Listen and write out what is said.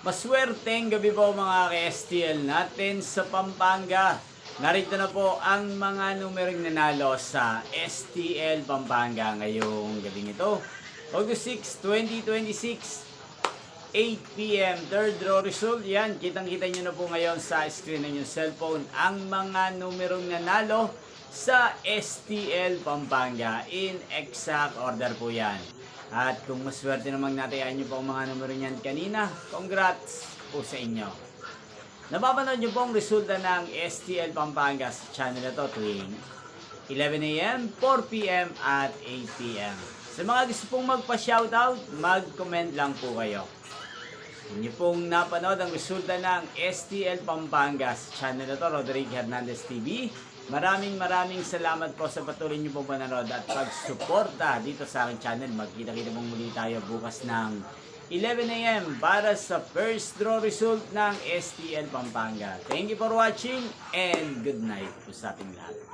Maswerteng gabi po mga ka-STL natin sa Pampanga. Narito na po ang mga numerong nanalo sa STL Pampanga ngayong gabing ito. August 6, 2026, 8 p.m. Third draw result. Yan, kitang-kita nyo na po ngayon sa screen ng inyong cellphone ang mga numerong nanalo sa STL Pampanga. In exact order po yan. At kung maswerte namang natayaan nyo po ang mga numero niyan kanina, congrats po sa inyo. Napapanood nyo po ang resulta ng STL Pampanga sa channel na to tuwing 11 a.m., 4 p.m. at 8 p.m. Sa mga gusto pong magpa-shoutout, mag-comment lang po kayo. Kung nyo pong napanood ang resulta ng STL Pampanga sa channel na to, Rodrigo Hernandez TV, maraming salamat po sa patuloy niyo pong panonood at pagsuporta dito sa aking channel. Magkita-kita pong muli tayo bukas ng 11 a.m. para sa first draw result ng STL Pampanga. Thank you for watching and good night po sa ating lahat.